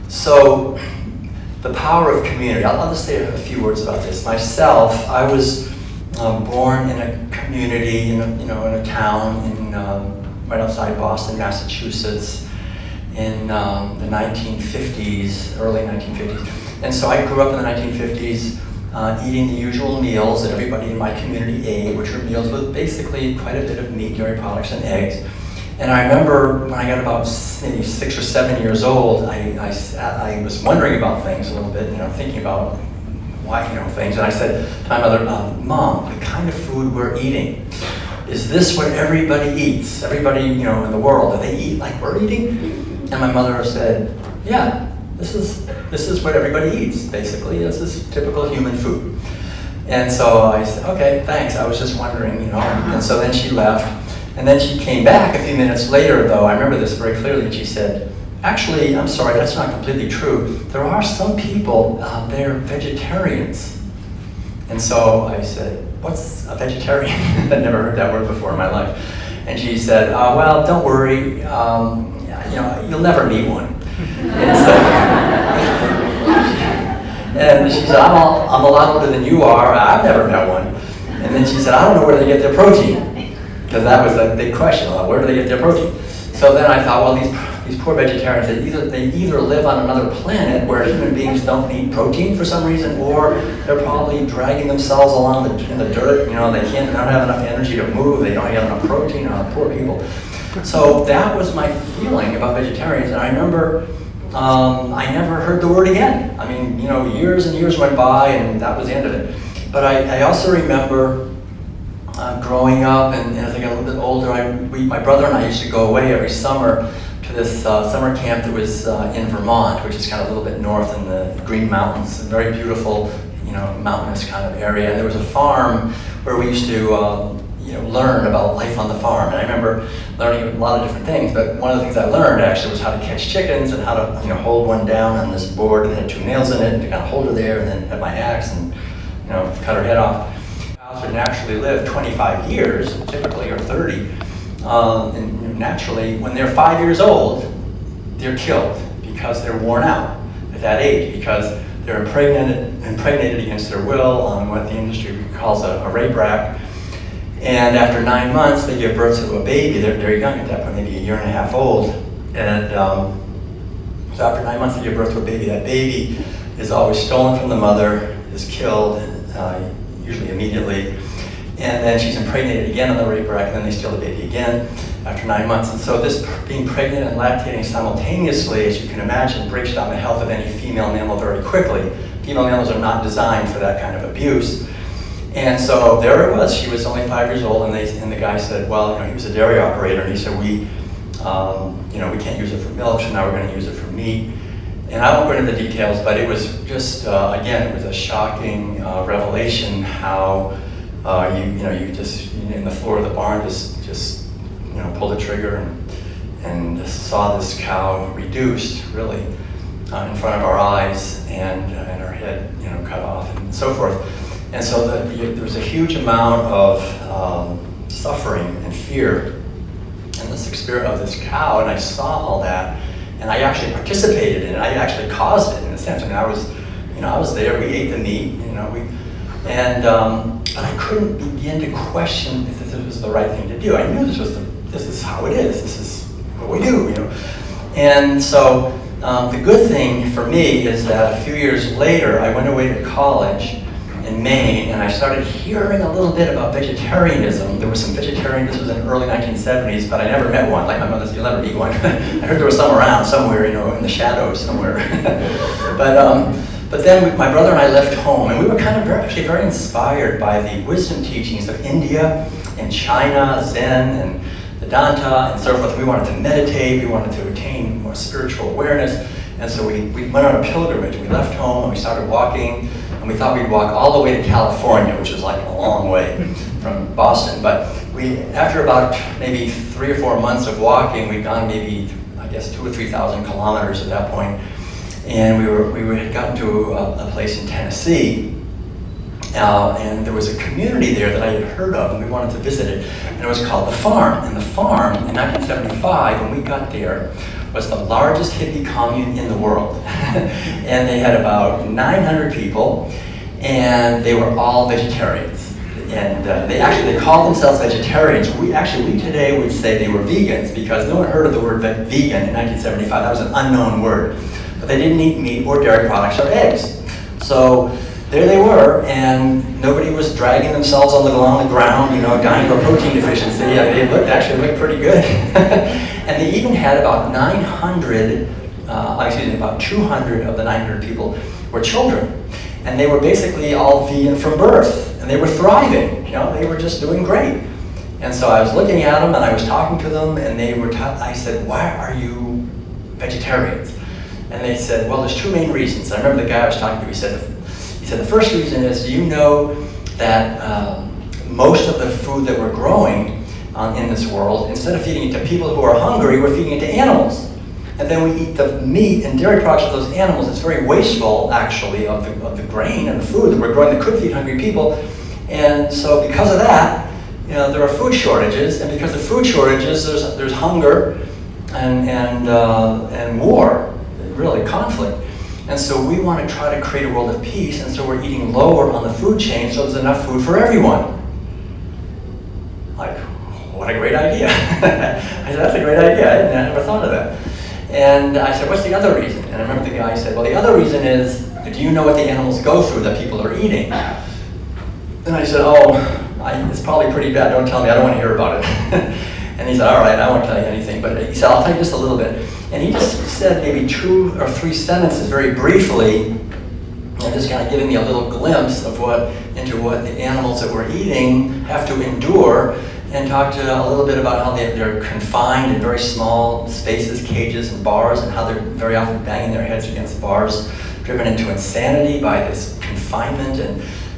So the power of community. I'll just say a few words about this. Myself, I was born in a community, in a town in right outside Boston, Massachusetts, in the 1950s, early 1950s. And so I grew up in the 1950s eating the usual meals that everybody in my community ate, which were meals with basically quite a bit of meat, dairy products, and eggs. And I remember when I got about maybe 6 or 7 years old, I was wondering about things a little bit, thinking about why, things. And I said to my mother, Mom, the kind of food we're eating, is this what everybody eats? Everybody, in the world, do they eat like we're eating? And my mother said, yeah, this is what everybody eats, basically. This is typical human food. And so I said, okay, thanks. I was just wondering, And so then she left. And then she came back a few minutes later, though. I remember this very clearly. And she said, actually, I'm sorry, that's not completely true. There are some people, they're vegetarians. And so I said, what's a vegetarian? I'd never heard that word before in my life. And she said, well, don't worry, you'll never meet one. And she said, I'm a lot older than you are. I've never met one. And then she said, I don't know where they get their protein. Because that was a big question, where do they get their protein? So then I thought, well, these poor vegetarians, they either live on another planet where human beings don't need protein for some reason, or they're probably dragging themselves along in the dirt. They don't have enough energy to move. They don't have enough protein. Poor people. So that was my feeling about vegetarians, and I remember I never heard the word again. I mean, years and years went by, and that was the end of it. But I also remember growing up, and as I got a little bit older, my brother and I used to go away every summer to this summer camp that was in Vermont, which is kind of a little bit north in the Green Mountains, a very beautiful, mountainous kind of area. And there was a farm where we used to learn about life on the farm. And I remember learning a lot of different things, but one of the things I learned actually was how to catch chickens and how to hold one down on this board that had 2 nails in it, and to kind of hold her there, and then have my axe and cut her head off. Cows would naturally live 25 years, typically, or 30. And naturally, when they're 5 years old, they're killed because they're worn out at that age, because they're impregnated against their will on what the industry calls a rape rack. And after 9 months, they give birth to a baby. They're young at that point, maybe 1.5 years old. And so after 9 months, they give birth to a baby. That baby is always stolen from the mother, is killed, usually immediately. And then she's impregnated again on the rape rack, and then they steal the baby again after 9 months. And so this being pregnant and lactating simultaneously, as you can imagine, breaks down the health of any female mammal very quickly. Female mammals are not designed for that kind of abuse. And so there it was. She was only 5 years old, and the guy said, well, he was a dairy operator, and he said, we can't use it for milk, so now we're going to use it for meat. And I won't go into the details, but it was just, again, it was a shocking revelation how you just, in the floor of the barn, just pulled the trigger and saw this cow reduced, really, in front of our eyes, and her head, cut off, and so forth. And so there was a huge amount of suffering and fear in this experience of this cow, and I saw all that, and I actually participated in it. I actually caused it in a sense. I mean, I was there. We ate the meat, but I couldn't begin to question if this was the right thing to do. I knew this is how it is. This is what we do, And so the good thing for me is that a few years later, I went away to college in Maine, and I started hearing a little bit about vegetarianism. There was some vegetarian, this was in the early 1970s, but I never met one. Like my mother said, you'll never meet one. I heard there was some around somewhere, in the shadows somewhere. But then my brother and I left home, and we were kind of actually very inspired by the wisdom teachings of India and China, Zen and Vedanta and so forth. We wanted to meditate, we wanted to attain more spiritual awareness, and so we went on a pilgrimage. We left home and we started walking, and we thought we'd walk all the way to California, which is like a long way from Boston. But after about maybe 3 or 4 months of walking, we'd gone maybe, 2,000 or 3,000 kilometers at that point. And we had gotten to a place in Tennessee, and there was a community there that I had heard of, and we wanted to visit it. And it was called The Farm. And The Farm, in 1975, when we got there, was the largest hippie commune in the world. And they had about 900 people, and they were all vegetarians. And they called themselves vegetarians. We today would say they were vegans, because no one heard of the word vegan in 1975. That was an unknown word. But they didn't eat meat or dairy products or eggs. So there they were, and nobody was dragging themselves along the ground, you know, dying of a protein deficiency. They looked pretty good. And they even had about 200 of the 900 people were children. And they were basically all vegan from birth, and they were thriving. You know, they were just doing great. And so I was looking at them, and I was talking to them, and I said, "Why are you vegetarians?" And they said, "Well, there's two main reasons." I remember the guy I was talking to, he said, the first reason is, do you know that most of the food that we're growing in this world, instead of feeding it to people who are hungry, we're feeding it to animals. And then we eat the meat and dairy products of those animals. It's very wasteful, actually, of the grain and the food that we're growing that could feed hungry people. And so because of that, you know, there are food shortages. And because of food shortages, there's hunger and war, really conflict. And so we want to try to create a world of peace, and so we're eating lower on the food chain so there's enough food for everyone. Like, what a great idea. I said, that's a great idea. I never thought of that. And I said, what's the other reason? And I remember the guy said, well, the other reason is, do you know what the animals go through that people are eating? And I said, it's probably pretty bad. Don't tell me. I don't want to hear about it. And he said, all right, I won't tell you anything. But he said, I'll tell you just a little bit. And he just said maybe 2 or 3 sentences very briefly, and just kind of giving me a little glimpse of what the animals that we're eating have to endure, and talked a little bit about how they're confined in very small spaces, cages and bars, and how they're very often banging their heads against bars, driven into insanity by this confinement,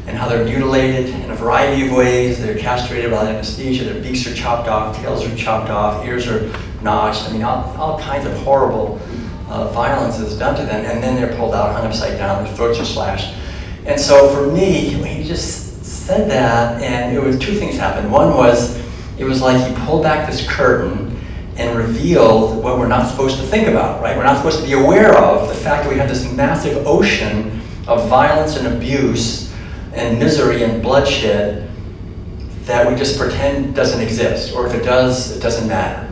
and how they're mutilated in a variety of ways. They're castrated without anesthesia, their beaks are chopped off, tails are chopped off, ears are notched. I mean, all kinds of horrible violence is done to them, and then they're pulled out, hung upside down, their throats are slashed. And so for me, he just said that, and it was 2 things happened. One was, it was like he pulled back this curtain and revealed what we're not supposed to think about, right? We're not supposed to be aware of the fact that we have this massive ocean of violence and abuse and misery and bloodshed that we just pretend doesn't exist, or if it does, it doesn't matter.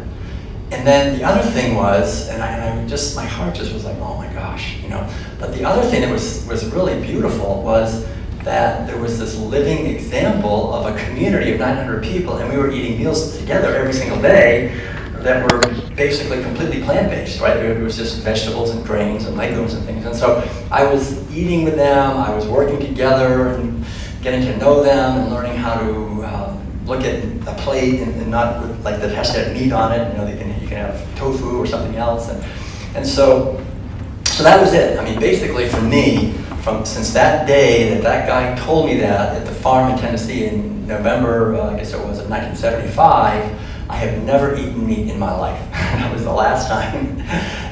And then the other thing was, and my heart just was like, oh my gosh, you know. But the other thing that was really beautiful was that there was this living example of a community of 900 people, and we were eating meals together every single day that were basically completely plant-based, right? It was just vegetables and grains and legumes and things. And so I was eating with them, I was working together and getting to know them and learning how to look at a plate and not with, like, that has to have meat on it. You know, you can have tofu or something else. And so that was it. I mean, basically for me, since that day that guy told me that at the farm in Tennessee in November, I guess it was, of 1975, I have never eaten meat in my life. That was the last time.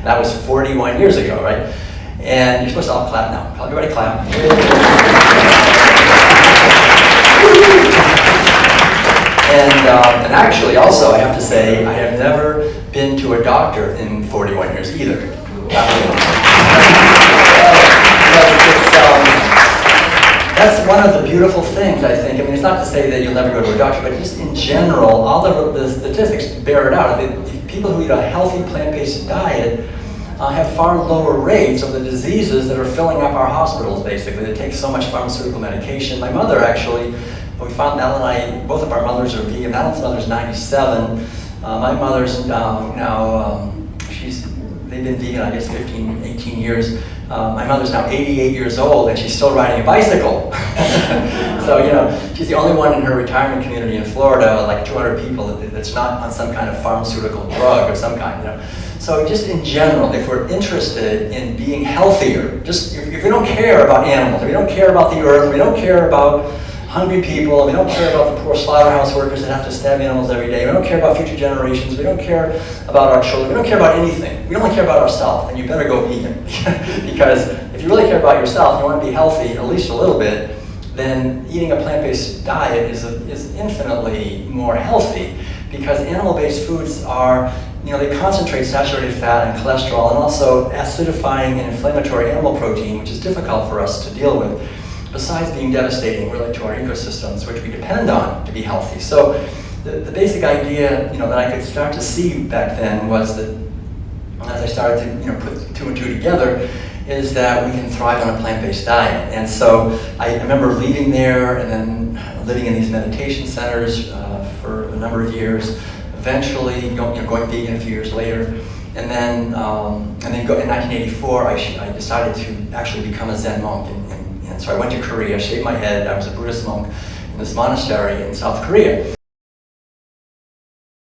That was 41 years ago, right? And you're supposed to all clap now. Everybody clap. And actually, also, I have to say, I have never been to a doctor in 41 years either. That's one of the beautiful things, I think. I mean, it's not to say that you'll never go to a doctor, but just in general, all the statistics bear it out. I mean, people who eat a healthy plant-based diet have far lower rates of the diseases that are filling up our hospitals, basically. They take so much pharmaceutical medication. My mother, actually, we found Ellen and I, both of our mothers are vegan. Ellen's mother's 97. My mother's now they've been vegan, I guess, 15, 18 years. My mother's now 88 years old, and she's still riding a bicycle. So, you know, she's the only one in her retirement community in Florida, like 200 people, that's not on some kind of pharmaceutical drug of some kind, you know. So just in general, if we're interested in being healthier, just if we don't care about animals, if we don't care about the earth, we don't care about hungry people, we don't care about the poor slaughterhouse workers that have to stab animals every day, we don't care about future generations, we don't care about our children, we don't care about anything. We only care about ourselves, and you better go vegan. Because if you really care about yourself, and you want to be healthy at least a little bit, then eating a plant-based diet is infinitely more healthy. because animal-based foods are, they concentrate saturated fat and cholesterol and also acidifying and inflammatory animal protein, which is difficult for us to deal with, besides being devastating really to our ecosystems, which we depend on to be healthy. So the basic idea that I could start to see back then was that as I started to put two and two together, is that we can thrive on a plant-based diet. And so I remember leaving there and then living in these meditation centers for a number of years, eventually going vegan a few years later. And then in 1984, I decided to actually become a Zen monk. And so I went to Korea, shaved my head. I was a Buddhist monk in this monastery in South Korea.